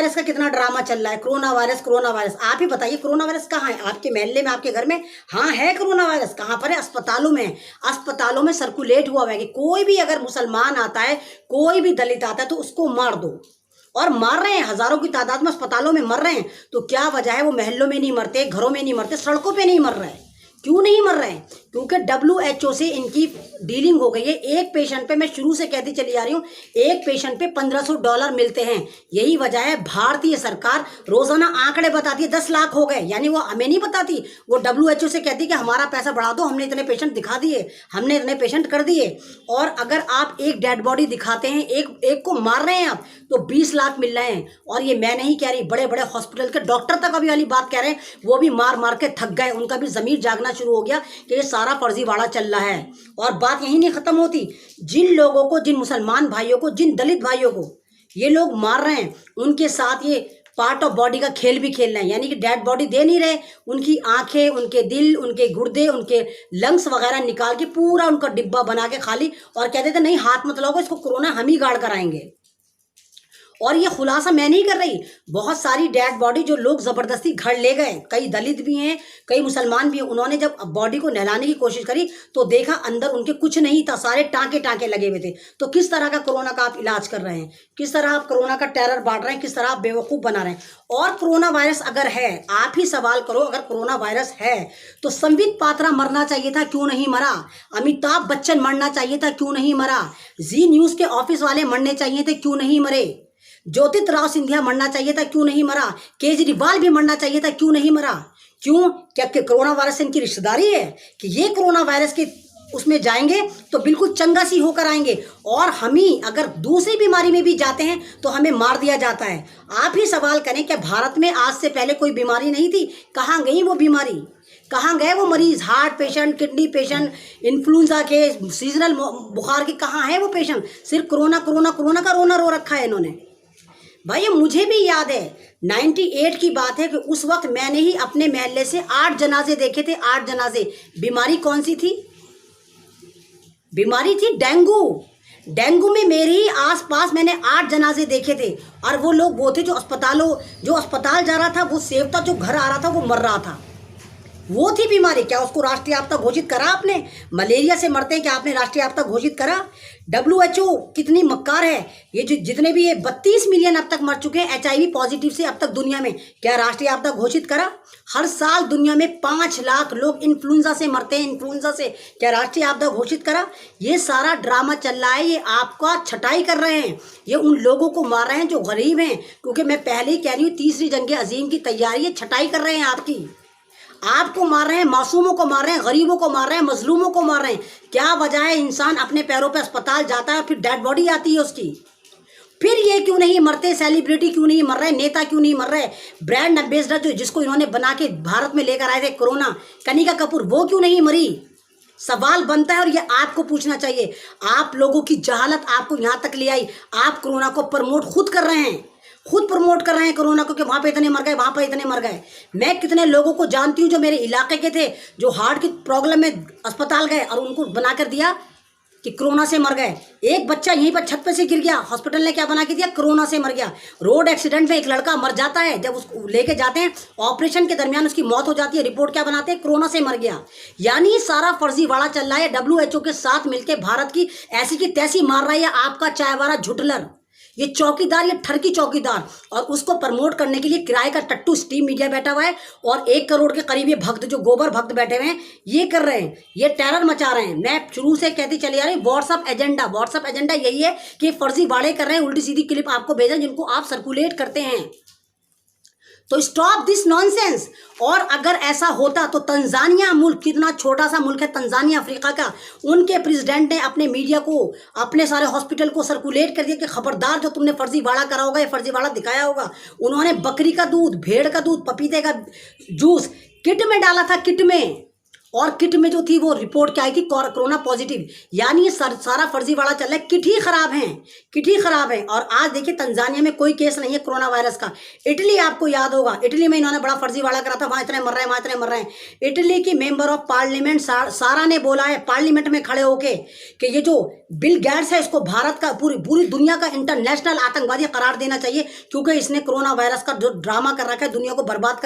Virus का कितना drama चल रहा है, कोरोना वायरस कोरोना वायरस। आप ही बताइए कोरोना वायरस कहाँ है? आपके मोहल्ले में, आपके घर में? हाँ है कोरोना वायरस। कहाँ पर है? अस्पतालों में। अस्पतालों में सर्कुलेट हुआ है कि कोई भी अगर मुसलमान आता है, कोई भी दलित आता है तो उसको मार दो। और मार रहे हैं, हजारों की तादाद में अस्पतालों में मर रहे हैं। तो क्या वजह है? वो महलों में नहीं मरते, घरों में नहीं मरते, सड़कों पे नहीं मर रहे हैं। क्यों नहीं मर रहे हैं? क्योंकि WHO से इनकी डीलिंग हो गई है। एक पेशेंट पे, मैं शुरू से कहती चली आ रही हूँ, एक पेशेंट पे $1500 मिलते हैं। यही वजह है भारतीय सरकार रोजाना आंकड़े बताती है 10 लाख हो गए, यानी वो हमें नहीं बताती, वो WHO से कहती कि हमारा पैसा बढ़ा दो, हमने इतने पेशेंट दिखा दिए, हमने इतने पेशेंट कर दिए। और अगर आप एक डेड बॉडी दिखाते हैं, एक को मार रहे हैं आप, तो 20 लाख मिल रहे हैं। और ये मैं नहीं कह रही, बड़े बड़े हॉस्पिटल के डॉक्टर तक अभी वाली बात कह रहे हैं, वो भी मार मार के थक गए, उनका भी जमीर जागना शुरू हो गया कि ये सारा फर्जीवाड़ा चल रहा है। और बात यही नहीं खत्म होती। जिन लोगों को, जिन मुसलमान भाइयों को, जिन दलित भाइयों को ये लोग मार रहे हैं, उनके साथ ये पार्ट ऑफ बॉडी का खेल भी खेल रहे हैं। यानी कि डेड बॉडी दे नहीं रहे, उनकी आंखें, उनके दिल, उनके गुर्दे, उनके लंग्स वगैरह निकाल के पूरा उनका डिब्बा बना के खाली, और कहते थे नहीं हाथ मत लगाओ, इसको कोरोना हम ही गाड़ कराएंगे। और ये खुलासा मैं नहीं कर रही, बहुत सारी डेड बॉडी जो लोग जबरदस्ती घर ले गए, कई दलित भी हैं, कई मुसलमान भी हैं, उन्होंने जब बॉडी को नहलाने की कोशिश करी तो देखा अंदर उनके कुछ नहीं था, सारे टांके टांके लगे हुए थे। तो किस तरह का कोरोना का आप इलाज कर रहे हैं? किस तरह आप कोरोना का टेरर बांट रहे हैं? किस तरह आप बेवकूफ़ बना रहे हैं? और कोरोना वायरस अगर है, आप ही सवाल करो, अगर कोरोना वायरस है तो संबित पात्रा मरना चाहिए था, क्यों नहीं मरा? अमिताभ बच्चन मरना चाहिए था, क्यों नहीं मरा? जी न्यूज़ के ऑफिस वाले मरने चाहिए थे, क्यों नहीं मरे? ज्योतिराव सिंधिया मरना चाहिए था, क्यों नहीं मरा? केजरीवाल भी मरना चाहिए था, क्यों नहीं मरा? क्यों? क्या कोरोना वायरस से इनकी रिश्तेदारी है कि ये कोरोना वायरस के उसमें जाएंगे तो बिल्कुल चंगा सी होकर आएंगे, और हम ही अगर दूसरी बीमारी में भी जाते हैं तो हमें मार दिया जाता है। आप ही सवाल करें, क्या भारत में आज से पहले कोई बीमारी नहीं थी? कहाँ गई वो बीमारी? कहाँ गए वो मरीज? Heart patient, kidney patient, influenza के, सीजनल बुखार के, कहाँ है वो पेशेंट? सिर्फ कोरोना कोरोना कोरोना का रोना रो रखा है इन्होंने। भाई मुझे भी याद है 98 की बात है कि उस वक्त मैंने ही अपने मोहल्ले से 8 जनाजे देखे थे, 8 जनाजे। बीमारी कौन सी थी? बीमारी थी डेंगू। डेंगू में मेरे ही आसपास मैंने 8 जनाजे देखे थे, और वो लोग वो थे जो अस्पताल जा रहा था वो सेफ था, जो घर आ रहा था वो मर रहा था। वो थी बीमारी। क्या उसको राष्ट्रीय आपदा घोषित करा आपने? मलेरिया से मरते हैं, क्या आपने राष्ट्रीय आपदा घोषित करा? WHO कितनी मक्कार है, ये जो जितने भी ये 32 मिलियन अब तक मर चुके हैं HIV पॉजिटिव से अब तक दुनिया में, क्या राष्ट्रीय आपदा घोषित करा? हर साल दुनिया में 5 लाख लोग इन्फ्लुएंजा से मरते हैं, इन्फ्लुएंजा से, क्या राष्ट्रीय आपदा घोषित करा? ये सारा ड्रामा चल रहा है, ये आपका छटाई कर रहे हैं, ये उन लोगों को मार रहे हैं जो गरीब हैं। क्योंकि मैं पहले ही कह रही हूँ, तीसरी जंग अजीम की तैयारी है, छटाई कर रहे हैं आपकी। आपको मार रहे हैं, मासूमों को मार रहे हैं, गरीबों को मार रहे हैं, मजलूमों को मार रहे हैं। क्या वजह है? इंसान अपने पैरों पे अस्पताल जाता है, फिर डेड बॉडी आती है उसकी। फिर ये क्यों नहीं मरते? सेलिब्रिटी क्यों नहीं मर रहे? नेता क्यों नहीं मर रहे? ब्रांड एम्बेसडर जो जिसको इन्होंने बना के भारत में लेकर आए थे कोरोना, कनिका कपूर, वो क्यों नहीं मरी? सवाल बनता है और ये आपको पूछना चाहिए। आप लोगों की जहालत आपको यहाँ तक ले आई। आप कोरोना को प्रमोट खुद कर रहे हैं, खुद प्रमोट कर रहे हैं कोरोना को कि वहाँ पे इतने मर गए, वहाँ पर इतने मर गए। मैं कितने लोगों को जानती हूँ जो मेरे इलाके के थे, जो हार्ट की प्रॉब्लम में अस्पताल गए और उनको बना कर दिया कि कोरोना से मर गए। एक बच्चा यहीं पर छत पे से गिर गया, हॉस्पिटल ने क्या बना के दिया? कोरोना से मर गया। रोड एक्सीडेंट में एक लड़का मर जाता है, जब उसको लेके जाते हैं ऑपरेशन के दरमियान उसकी मौत हो जाती है, रिपोर्ट क्या बनाते हैं? कोरोना से मर गया। यानी सारा फर्जीवाड़ा चल रहा है। WHO के साथ मिलकर भारत की ऐसी की तैसी मार रहा है आपका चायवारा झुटलर, ये चौकीदार, ये ठरकी चौकीदार। और उसको प्रमोट करने के लिए किराए का टट्टू स्ट्रीम मीडिया बैठा हुआ है, और 1 करोड़ के करीब ये भक्त, जो गोबर भक्त बैठे हुए हैं, ये कर रहे हैं, ये टेरर मचा रहे हैं। मैं शुरू से कहती चली आ रही, व्हाट्सअप एजेंडा यही है कि फर्जी वाड़े कर रहे हैं, उल्टी सीधी क्लिप आपको भेजें जिनको आप सर्कुलेट करते हैं। तो स्टॉप दिस नॉनसेंस। और अगर ऐसा होता तो तंजानिया मुल्क, कितना छोटा सा मुल्क है तंजानिया, अफ्रीका का, उनके प्रेसिडेंट ने अपने मीडिया को, अपने सारे हॉस्पिटल को सर्कुलेट कर दिया कि खबरदार जो तुमने फर्जीवाड़ा करा होगा या फर्जीवाड़ा दिखाया होगा। उन्होंने बकरी का दूध, भेड़ का दूध, पपीते का जूस किट में डाला था, किट में, और किट में जो थी वो रिपोर्ट क्या आई थी, कोरोना पॉजिटिव। यानी ये सारा फर्जीवाड़ा चल रहा है, किट ही खराब है, किट ही खराब है। और आज देखिए तंजानिया में कोई केस नहीं है कोरोना वायरस का। इटली आपको याद होगा, इटली में इन्होंने बड़ा फर्जीवाड़ा करा था, वहां इतने मर रहे हैं, वहां इतने मर रहे हैं। इटली की मेंबर ऑफ पार्लियामेंट सारा ने बोला है पार्लियामेंट में खड़े होके कि ये जो बिल गेट्स है इसको भारत का पूरी दुनिया का इंटरनेशनल आतंकवादी करार देना चाहिए, क्योंकि इसने कोरोना वायरस का जो ड्रामा कर रखा है दुनिया को बर्बाद कर